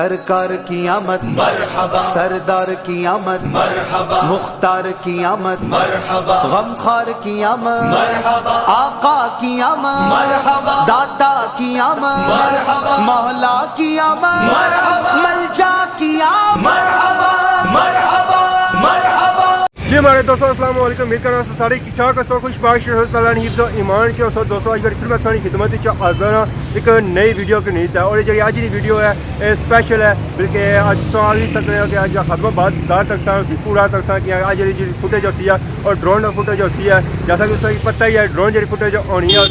سرکار کی آمد مرحبا، سردار کی آمد مرحبا، مختار کی آمد مرحبا، غمخوار کی آمد مرحبا، آقا کی آمد مرحبا، داتا کی آمد مرحبا، مولا کی آمد مرحبا، ملجا کی آمد مرحبا مرحبا مرحبا۔ جی ہمارے دوستوں السلام علیکم، امید کرنا سارے ٹھیک ٹھاک ہو، خوش باش تعالیٰ نے حفظ و ایمان کے ساتھ دوستوں آج بڑی خدمت ساری خدمت حاضر ایک نئی ویڈیو کی نیت ہے، اور یہ آج کی ویڈیو ہے اسپیشل ہے، بلکہ آج سوال ہی سکتے ہیں کہ آج خاتمہ بعد زیادہ تک اسی پورا تک کیا آج جی فوٹیج ہوتی ہے اور ڈرون فوٹیج ہوتی ہے، جیسا کہ اس کو پتہ ہی ہے ڈرون جی فوٹیج ہونی ہے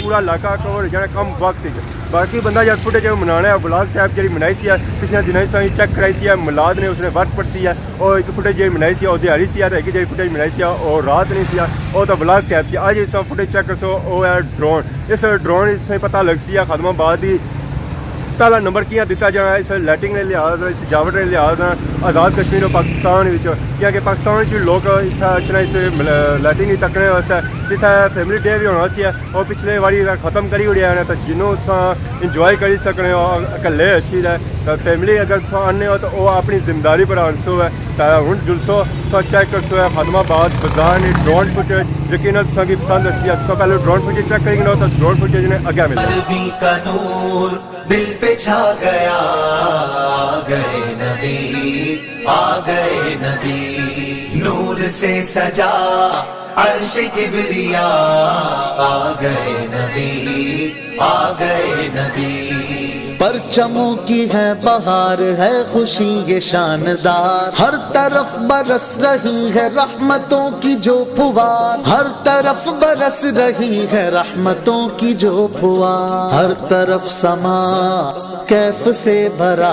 پورا علاقہ کور جانا کم وقت باقی بندہ جب فوٹیج بنانا ہے بلاگ ٹیپ جی بنائی سی ہے پچھلے دنوں سے چیک کرائی سی ہے، ملاد نے اس نے ورک پڑ سی ہے اور ایک فوٹیج جی بنائی سی اور دیہڑی سی ہے، ایک جی فوٹیج بنائی سی اور رات نہیں سی وہ تو بلاگ ٹیپ سی آج اس فوٹیج چیک کر سو وہ ہے ڈرون، اس ڈرون سے پتہ لگ سی ہے خاتمہ بعد ہی پہلا نمبر کیا دیتا جانا ہے اس لائٹنگ کے لحاظ اس سجاوٹ کے لحاظ آزاد کشمیر اور پاکستان کیونکہ پاکستان کے لوگ اتنا اس لائٹنگ ہی تکنے واسطے جتنا فیملی ڈے بھی ہونا سی ہے اور پچھلے باری ختم کری ہوئی ہے تو جنوں انجوائے کری سکنے اکلے اچھی ہے تو فیملی اگر آنے ہو تو وہ اپنی ذمہ داری پر آنسو ہے تو ہوں جلسو سو چیک کرسو ہے خاتمہ بعد بازار نے ڈرون فوٹیج یقیناً کی پسند رسی ہے، سو پہلے ڈرون فوٹیج چیک کریں گے تو ڈرون فوٹیج نے آگے ملے دل پہ چھا گیا، آ گئے نبی، آ گئے نبی، نور سے سجا عرش کبریا، آ گئے نبی، آ گئے نبی۔ پرچموں کی ہے بہار ہے خوشی یہ شاندار، ہر طرف برس رہی ہے رحمتوں کی جو پھوار، ہر طرف برس رہی ہے رحمتوں کی جو پھوار، ہر طرف سما کیف سے بھرا،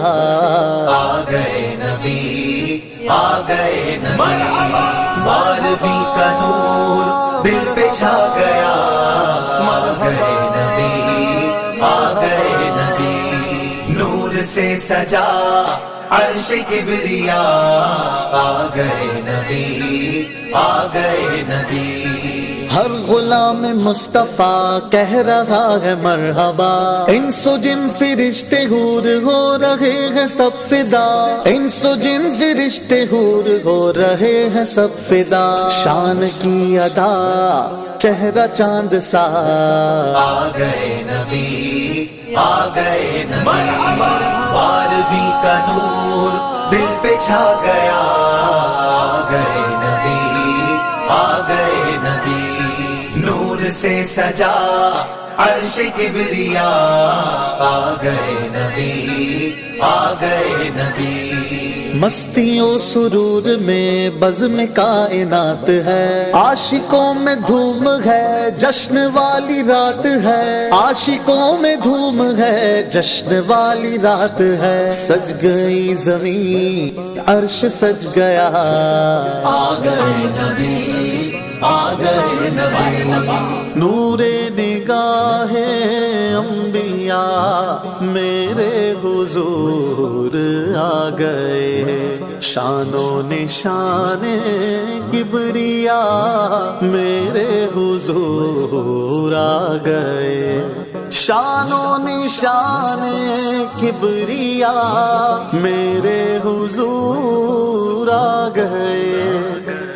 آ گئے نبی، آ گئے نبی، بارہویں کا نور دل پہ چھا گیا، آ گئے نبی، آ گئے نبی، نور سے سجا عرش کبریا، آ گئے نبی، آ گئے نبی۔ ہر غلام مصطفیٰ کہہ رہا ہے مرحبا، انس و جن فرشتے حور ہو رہے ہیں سب فدا، انس و جن فرشتے حور ہو رہے ہیں سب فدا، شان کی ادا چہرہ چاند سا، آ گئے نبی، آ گئے نبی، بارہویں کا نور دل پہ چھا گیا، آ گئے نبی، آ گئے نبی، نور سے سجا عرش کبریا، آ گئے نبی، آ گئے نبی۔ مستی و سرور میں بزم کائنات ہے، عاشقوں میں دھوم ہے جشن والی رات ہے، عاشقوں میں دھوم ہے جشن والی رات ہے، سج گئی زمین عرش سج گیا، آ گئے نبی، آ گئے نبی، نور نگاہ انبیاء میرے حضور آ گئے، شان و نشان کبریا میرے حضور آ گئے، شان و نشان کبریا میرے حضور آ گئے۔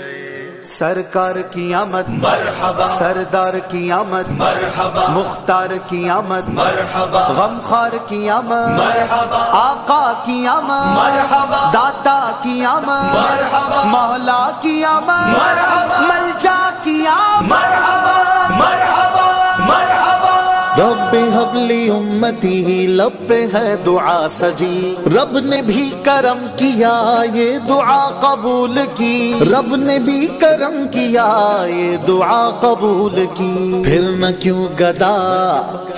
سرکار کی آمد مرحبا، سردار کی آمد مرحبا، مختار کی آمد مرحبا، غمخوار کی آمد مرحبا، آقا کی آمد مرحبا، داتا کی آمد مرحبا، مولا کی آمد مرحبا، ملجا کی آمد مرحبا مرحبا مرحبا۔ رب حب لی امتی لب پہ ہے دعا سجی، رب نے بھی کرم کیا یہ دعا قبول کی، رب نے بھی کرم کیا یہ دعا قبول کی، پھر نہ کیوں گدا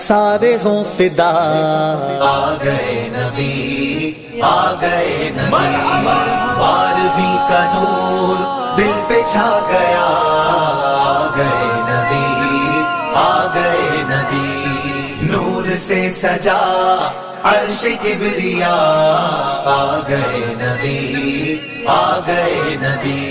سارے ہوں فدا، آ گئے نبی، آ گئے نبی، بارہویں کا نور دل پہ چھا گیا، آ گئے نبی، آ گئے نبی، نور سے سجا عرش کبریا، آ گئے نبی، آ گئے نبی۔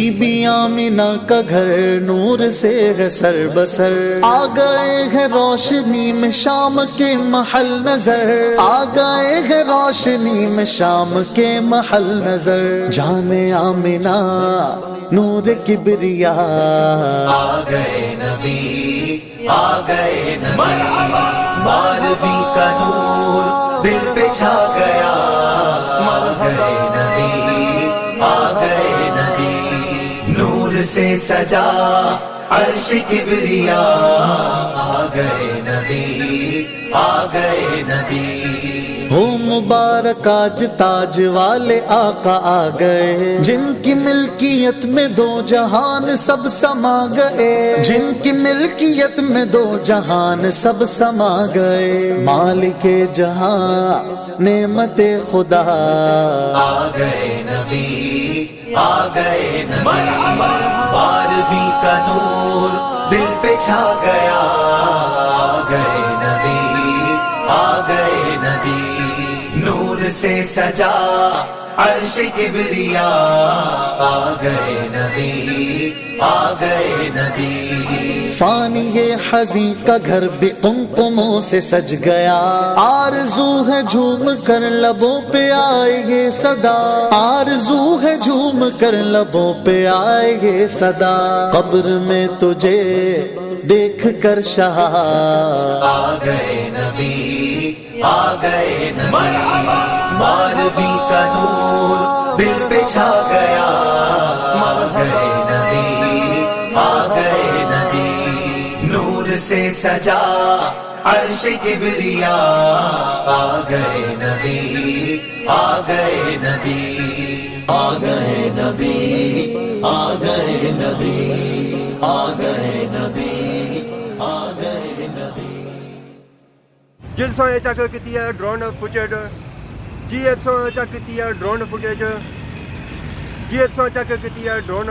بی بی آمینہ کا گھر نور سے ہے سر بسر، آ گئے ہیں روشنی میں شام کے محل نظر، آ گئے ہیں روشنی میں شام کے محل نظر، جان آمینہ نور کبریا، آ گئے نبی، آ گئے نبی، ماروی کا نور دل پہ چھا گیا، آ گئے نبی، آ گئے نبی، نور سے سجا عرش کبریا، آ گئے نبی، آ گئے نبی، ہو مبارک آج تاج والے آقا آ گئے، جن کی ملکیت میں دو جہان سب سما گئے، جن کی ملکیت میں دو جہان سب سما گئے، مالک جہاں نعمت خدا، آ گئے نبی، آ گئے نبی، بارہویں کا نور دل پہ چھا گیا، آ گئے نبی، آ گئے نبی، نور سے سجا عرش کبریا، آ گئے نبی، آ گئے نبی، فانی یہ حزین کا گھر بھی قمقموں سے سج گیا، آرزو ہے جھوم کر لبوں پہ آئے یہ صدا، آرزو ہے جھوم کر لبوں پہ آئے یہ صدا، قبر میں تجھے دیکھ کر شاہ، آ گئے نبی، آ گئے نبی، بارہویں کا نور دل پہ چھا گیا، آ گئے نبی، آ گئے نبی، نور سے سجا عرش کبریا، آ گئے نبی، آ گئے نبی، آ گئے نبی، آ گئے نبی، آ گئے نبی، آ گئے نبی۔ جن سو چیک کی ہے ڈرون فوٹیج، جی ایک سو چیک کی ہے ڈرون فوٹیج، جی ایک سو چیک کی ہے ڈرون،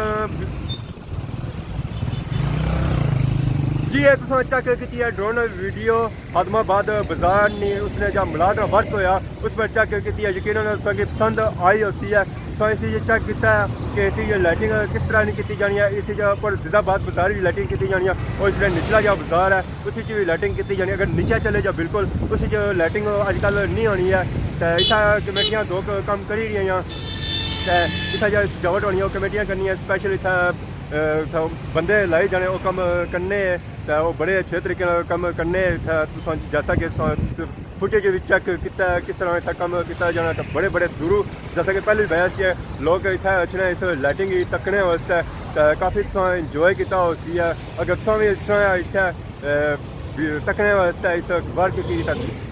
جی ایک سو چیک کی ہے ڈرون ویڈیو آدم آباد بازار نے اس نے جب ملاد وقت ہوا اس پر چیک کی ہے، یقیناً سنگی پسند آئی ہوتی ہے، سو اسی یہ چیک کیا ہے کہ اسی یہ لائٹنگ کس طرح نہیں کی جانی ہے، اسی جگہ پر زیادہ آباد بازار کی لائٹنگ کی جانی ہے، اور اس لیے نچلا جو بازار ہے اسی کی بھی لائٹنگ کی جانی ہے، اگر نیچے چلے جا بالکل اسی جو لائٹنگ اج کل نہیں ہونی ہے، تو اتنا کمیٹیاں دو کام کری رہی ہیں، اتنا جو سجاوٹ ہونی ہے وہ کمیٹیاں کرنی ہے، اسپیشل اتنا بندے لائے جانے وہ کام کرنے، وہ بڑے اچھے طریقے کام کرنے، جیسا کہ فوٹیج بھی چیک کیا کس طرح اتنا کام کیا جانا، بڑے بڑے دوروں جیسا کہ پہلے بحث ہے لوگ اتنا اچھے اس لائٹنگ تکنے واسطے کافی انجوائے کیا ہوتی ہے، اگر بھی اچھا اتنا تکنے واسطے اس ورک کی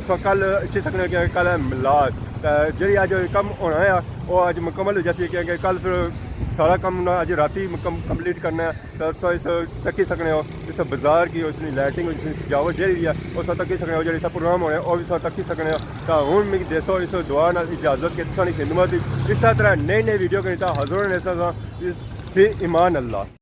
سو کل اچھی سکنے کہ کل ہے ملاد، جی اج کم ہونا ہے وہ اج مکمل ہو جیسے کہ کل پھر سارا کام اج رات کمپلیٹ کرنا ہے، تو سو اس تکی سکنے ہو اس بازار کی اس لائٹنگ اس سجاوٹ جی ہے وہ سب تکی سکنے ہو، جی پروگرام ہونے وہ بھی سب تکی سکنے ہو، تو ہوں میری دیسو اس دعا اجازت کہ سانی خدمت اس طرح نئی نئی ویڈیو کرتا حضور نے فی ایمان اللہ۔